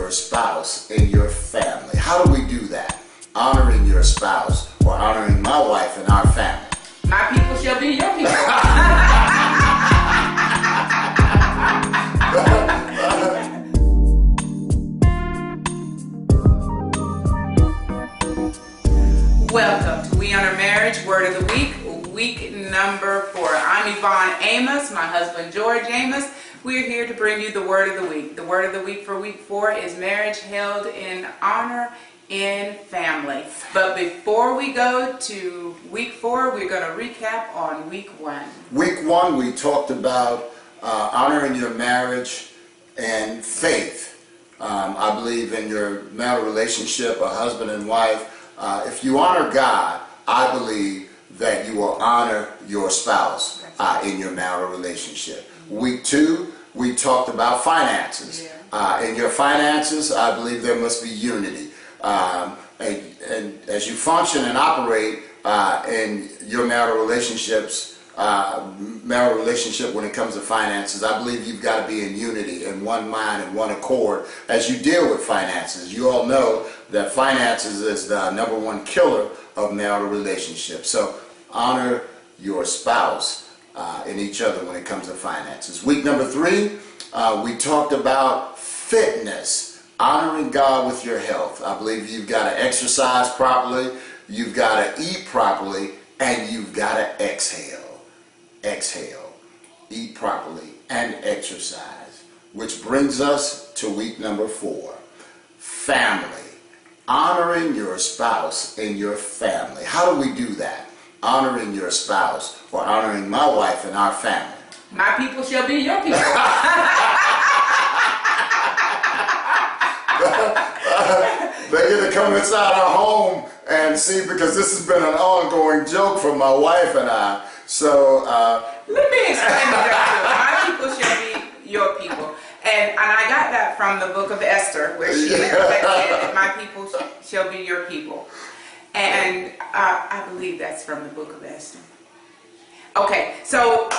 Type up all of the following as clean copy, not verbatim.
your spouse in your family. How do we do that? Honoring your spouse, or honoring my wife and our family. My people shall be your people. Welcome to We Honor Marriage Word of the Week, week number 4. I'm Yvonne Amos, my husband George Amos. We're here to bring you the Word of the Week. The Word of the Week for week 4 is marriage held in honor in family. But before we go to week 4, we're going to recap on week 1. Week 1, we talked about honoring your marriage and faith. I believe in your marital relationship, a husband and wife. If you honor God, I believe that you will honor your spouse in your marital relationship. Week 2, we talked about finances. In your finances, I believe there must be unity. And as you function and operate in your marital relationship when it comes to finances, I believe you've got to be in unity, in one mind and one accord as you deal with finances. You all know that finances is the #1 killer of marital relationships. So honor your spouse and each other when it comes to finances. Week number 3, we talked about fitness. Honoring God with your health. I believe you've got to exercise properly, you've got to eat properly, and you've got to exhale. Exhale. Eat properly and exercise. Which brings us to week number 4. Family. Honoring your spouse in your family. How do we do that? Honoring your spouse, or honoring my wife and our family. My people shall be your people. They get to come inside our home and see, because this has been an ongoing joke from my wife and I. So let me explain that to you. My people shall be your people. And I got that from the book of Esther, where she said, my people shall be your people. And I believe that's from the book of Esther. Okay, so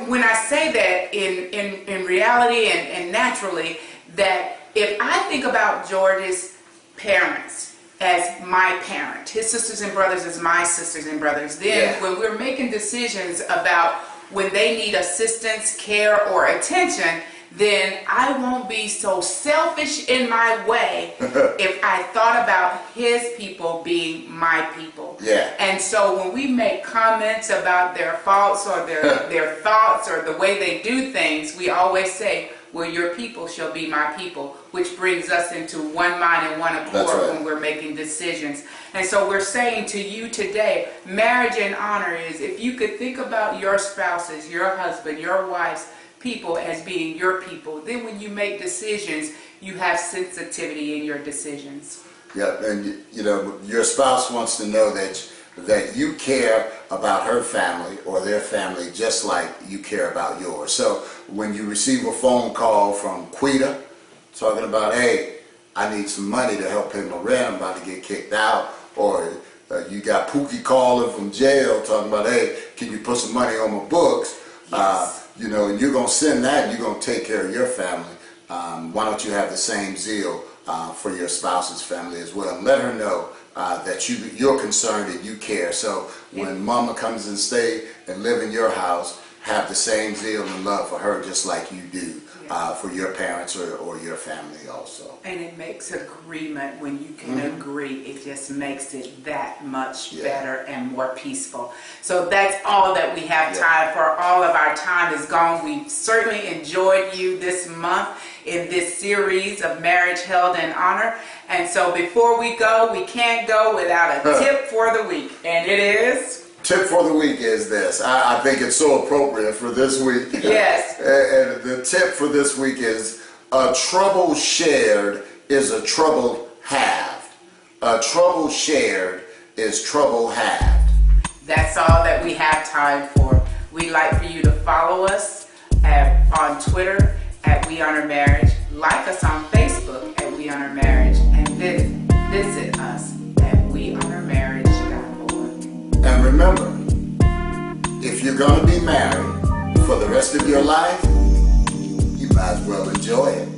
when I say that in reality and naturally, that if I think about George's parents as my parent, his sisters and brothers as my sisters and brothers, then when we're making decisions about when they need assistance, care, or attention, then I won't be so selfish in my way if I thought about his people being my people. And so when we make comments about their faults or their thoughts or the way they do things, we always say, well, your people shall be my people, which brings us into one mind and one accord when we're making decisions. And so we're saying to you today, marriage and honor is, if you could think about your spouses, your husband, your wife's people as being your people, then when you make decisions, you have sensitivity in your decisions. Yeah, and you know, your spouse wants to know that you care about her family or their family just like you care about yours. So when you receive a phone call from Quita talking about, hey, I need some money to help pay my rent, I'm about to get kicked out, or you got Pookie calling from jail talking about, hey, can you put some money on my books? You know, and you're going to send that, and you're going to take care of your family. Why don't you have the same zeal for your spouse's family as well, and let her know that you're concerned and you care. So when mama comes and stay and live in your house, have the same zeal and love for her just like you do for your parents or your family also. And it makes agreement when you can agree. It just makes it that much better and more peaceful. So that's all that we have time for. All of our time is gone. We've certainly enjoyed you this month in this series of Marriage Held in Honor. And so before we go, we can't go without a tip for the week. And it is... Tip for the week is this. I think it's so appropriate for this week. Yes. And the tip for this week is, a trouble shared is a trouble halved. A trouble shared is trouble halved. That's all that we have time for. We'd like for you to follow us on Twitter at We Honor Marriage, like us on Facebook at We Honor Marriage, and visit us at wehonormarriage.org. And remember, if you're going to be married for the rest of your life, you might as well enjoy it.